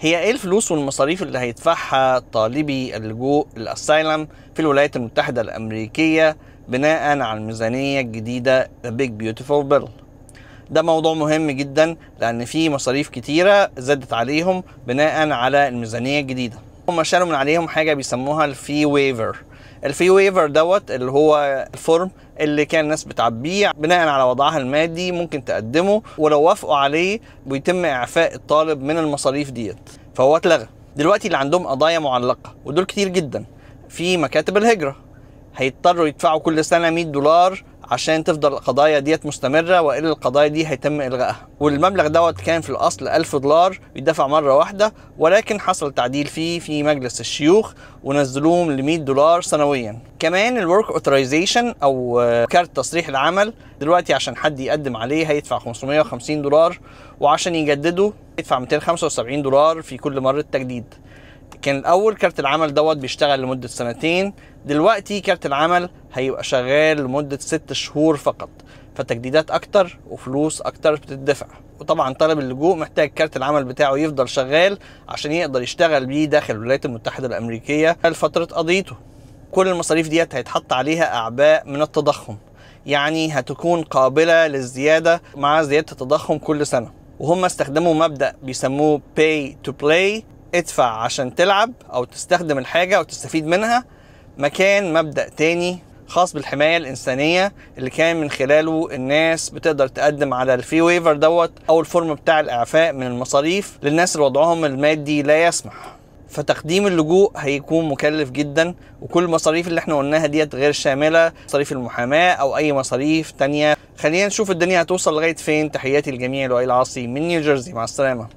هي ايه الفلوس والمصاريف اللي هيدفعها طالبي اللجوء الاسايلم في الولايات المتحدة الامريكية بناء على الميزانية الجديدة The Big Beautiful Bill؟ ده موضوع مهم جدا لان في مصاريف كتيرة زادت عليهم بناء على الميزانية الجديدة. هم شالوا من عليهم حاجة بيسموها الفي ويفر. الفي ويفر دوت اللي هو الفورم اللي كان الناس بتعبيه بناء على وضعها المادي، ممكن تقدمه ولو وافقوا عليه بيتم اعفاء الطالب من المصاريف ديت، فهو اتلغى. دلوقتي اللي عندهم قضايا معلقة ودول كتير جدا في مكاتب الهجرة هيضطروا يدفعوا كل سنة $100 عشان تفضل القضايا ديت مستمرة، وإلا القضايا دي هيتم إلغائها. والمبلغ دوت كان في الأصل $1000 بيدفع مرة واحدة، ولكن حصل تعديل فيه في مجلس الشيوخ ونزلوهم $100 سنويا. كمان الورك اوثرايزيشن أو كارت تصريح العمل دلوقتي عشان حد يقدم عليه هيدفع $550، وعشان يجدده يدفع $275 في كل مرة تجديد. كان الأول كارت العمل دوت بيشتغل لمدة 2 سنين، دلوقتي كارت العمل هيبقى شغال لمدة 6 شهور فقط، فتجديدات أكتر وفلوس أكتر بتدفع. وطبعا طالب اللجوء محتاج كارت العمل بتاعه يفضل شغال عشان يقدر يشتغل بيه داخل الولايات المتحدة الأمريكية لفترة قضيته. كل المصاريف ديت هيتحط عليها أعباء من التضخم، يعني هتكون قابلة للزيادة مع زيادة التضخم كل سنة. وهم استخدموا مبدأ بيسموه pay to play، ادفع عشان تلعب او تستخدم الحاجة او تستفيد منها، مكان مبدأ تاني خاص بالحماية الإنسانية اللي كان من خلاله الناس بتقدر تقدم على الفي ويفر دوت او الفورم بتاع الإعفاء من المصاريف للناس اللي وضعهم المادي لا يسمح. فتقديم اللجوء هيكون مكلف جدا، وكل المصاريف اللي احنا قلناها ديت غير شاملة مصاريف المحاماة او اي مصاريف تانية. خلينا نشوف الدنيا هتوصل لغاية فين. تحياتي لجميع لؤي العاصي من نيوجيرسي، مع السلامة.